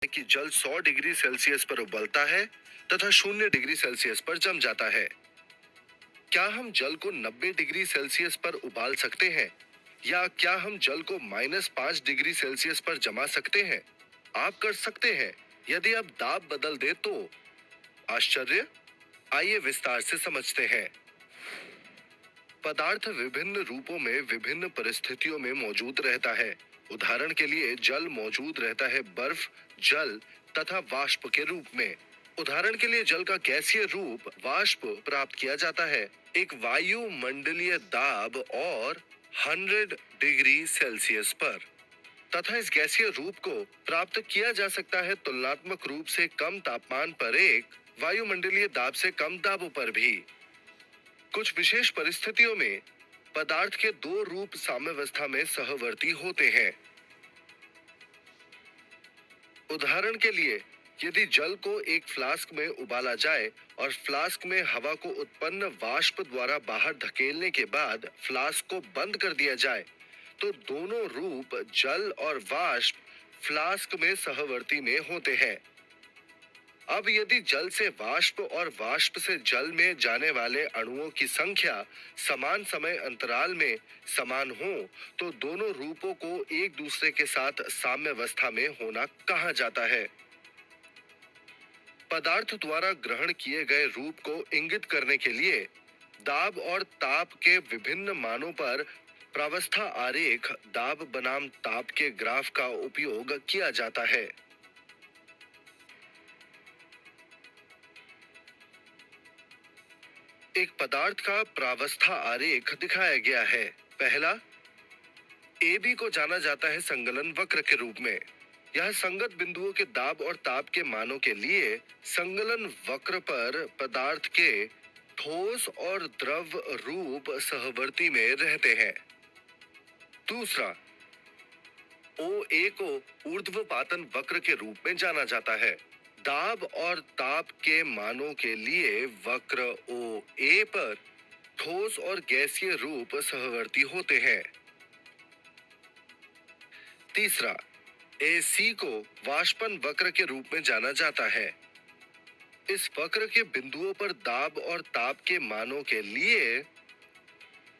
कि जल 100 degree Celsius पर उबलता है तथा 0 डिग्री सेल्सियस पर जम जाता है। क्या हम जल को 90 डिग्री सेल्सियस पर उबाल सकते हैं या क्या हम जल को -5 डिग्री सेल्सियस पर जमा सकते हैं? आप कर सकते हैं यदि आप दाब बदल दे तो। आश्चर्य? आइए विस्तार से समझते हैं। पदार्थ विभिन्न रूपों में विभिन्न परिस्थितियों में मौजूद रहता है। उदाहरण के लिए जल मौजूद रहता है बर्फ, जल तथा वाष्प के रूप में। उदाहरण के लिए जल का गैसीय रूप वाष्प प्राप्त किया जाता है एक वायुमंडलीय दाब और 100 डिग्री सेल्सियस पर, तथा इस गैसीय रूप को प्राप्त किया जा सकता है तुलनात्मक रूप से कम तापमान पर एक वायुमंडलीय दाब से कम दाबों पर भी। कुछ विशेष परिस्थितियों में पदार्थ के दो रूप साम्यावस्था में सहवर्ती होते हैं। उदाहरण के लिए यदि जल को एक फ्लास्क में उबाला जाए और फ्लास्क में हवा को उत्पन्न वाष्प द्वारा बाहर धकेलने के बाद फ्लास्क को बंद कर दिया जाए तो दोनों रूप जल और वाष्प फ्लास्क में सहवर्ती में होते हैं। अब यदि जल से वाष्प और वाष्प से जल में जाने वाले अणुओं की संख्या समान समय अंतराल में समान हो तो दोनों रूपों को एक दूसरे के साथ साम्यावस्था में होना कहा जाता है। पदार्थ द्वारा ग्रहण किए गए रूप को इंगित करने के लिए दाब और ताप के विभिन्न मानों पर प्रावस्था आरेख दाब बनाम ताप के ग्राफ का उपयोग किया जाता है। एक पदार्थ का प्रावस्था आरेख दिखाया गया है। पहला, ए बी को जाना जाता है संगलन वक्र के रूप में। यह संगत बिंदुओं के दाब और ताप के मानों के लिए संगलन वक्र पर पदार्थ के ठोस और द्रव रूप सहवर्ती में रहते हैं। दूसरा, ओ ए को ऊर्ध्वपातन वक्र के रूप में जाना जाता है। दाब और ताप के मानों के लिए वक्र ओ ए पर ठोस और गैसीय रूप सहवर्ती होते हैं। तीसरा, ए सी को वाष्पन वक्र के रूप में जाना जाता है। इस वक्र के बिंदुओं पर दाब और ताप के मानों के लिए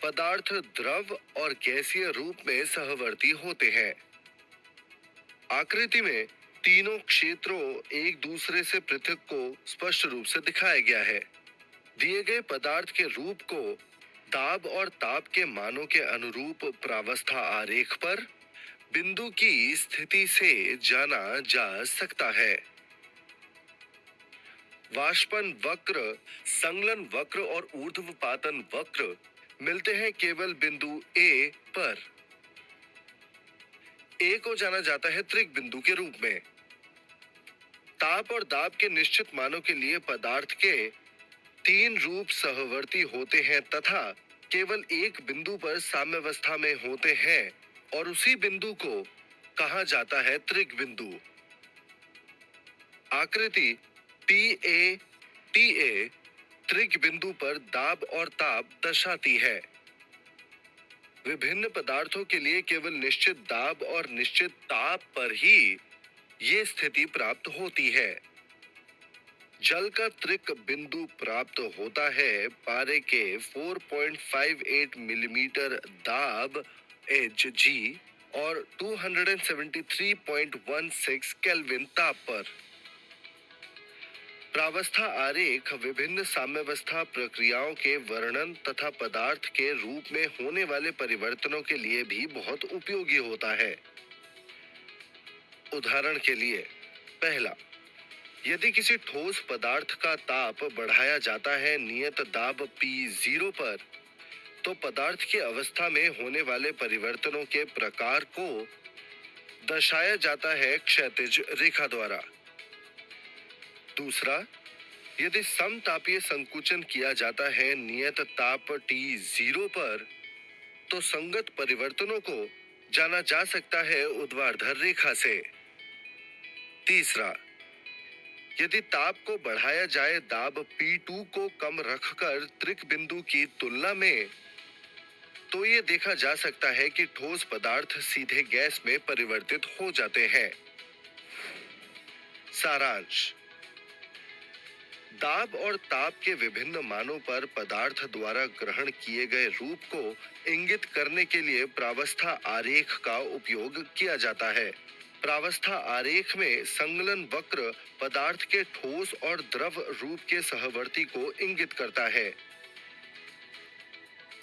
पदार्थ द्रव और गैसीय रूप में सहवर्ती होते हैं। आकृति में तीनों क्षेत्रों एक दूसरे से पृथक को स्पष्ट रूप से दिखाया गया है। दिए गए पदार्थ के रूप को दाब और ताप के मानों के अनुरूप प्रावस्था आरेख पर बिंदु की स्थिति से जाना जा सकता है। वाष्पन वक्र, संगलन वक्र और ऊर्ध्वपातन वक्र मिलते हैं केवल बिंदु ए पर। ए को जाना जाता है त्रिक बिंदु के रूप में। ताप और दाब के निश्चित मानों के लिए पदार्थ के तीन रूप सहवर्ती होते हैं तथा केवल एक बिंदु पर साम्यावस्था में होते हैं और उसी बिंदु को कहा जाता है त्रिक बिंदु। आकृति टी ए त्रिक बिंदु पर दाब और ताप दर्शाती है। विभिन्न पदार्थों के लिए केवल निश्चित दाब और निश्चित ताप पर ही ये स्थिति प्राप्त होती है। जल का त्रिक बिंदु प्राप्त होता है पारे के 4.58 मिलीमीटर दाब Hg और 273.16 केल्विन ताप पर। प्रावस्था आरेख विभिन्न साम्यावस्था प्रक्रियाओं के वर्णन तथा पदार्थ के रूप में होने वाले परिवर्तनों के लिए भी बहुत उपयोगी होता है। उदाहरण के लिए, पहला, यदि किसी ठोस पदार्थ का ताप बढ़ाया जाता है नियत दाब P0 पर तो पदार्थ की अवस्था में होने वाले परिवर्तनों के प्रकार को दर्शाया जाता है क्षैतिज रेखा द्वारा। दूसरा, यदि समतापीय संकुचन किया जाता है नियत ताप T0 पर तो संगत परिवर्तनों को जाना जा सकता है ऊर्ध्वाधर रेखा से। तीसरा, यदि ताप को बढ़ाया जाए दाब P2 को कम रखकर त्रिक बिंदु की तुलना में तो ये देखा जा सकता है कि ठोस पदार्थ सीधे गैस में परिवर्तित हो जाते हैं। सारांश। दाब और ताप के विभिन्न मानों पर पदार्थ द्वारा ग्रहण किए गए रूप को इंगित करने के लिए प्रावस्था आरेख का उपयोग किया जाता है। प्रावस्था आरेख में संगलन वक्र पदार्थ के ठोस और द्रव रूप के सहवर्ती को इंगित करता है।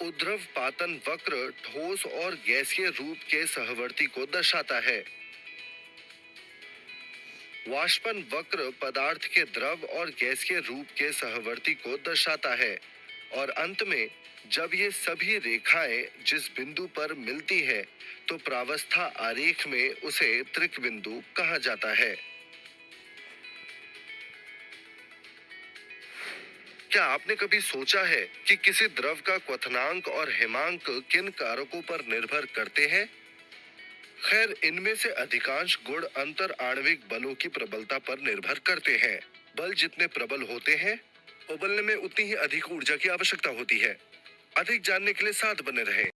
ऊर्ध्वपातन वक्र ठोस और गैसीय रूप के सहवर्ती को दर्शाता है। वाष्पन वक्र पदार्थ के द्रव और गैसीय रूप के सहवर्ती को दर्शाता है। और अंत में जब ये सभी रेखाएं जिस बिंदु पर मिलती है तो प्रावस्था आरेख में उसे त्रिक बिंदु कहा जाता है। क्या आपने कभी सोचा है कि किसी द्रव का क्वथनांक और हिमांक किन कारकों पर निर्भर करते हैं? खैर, इनमें से अधिकांश गुण अंतर आणविक बलों की प्रबलता पर निर्भर करते हैं। बल जितने प्रबल होते हैं, उबलने में उतनी ही अधिक ऊर्जा की आवश्यकता होती है। अधिक जानने के लिए साथ बने रहें।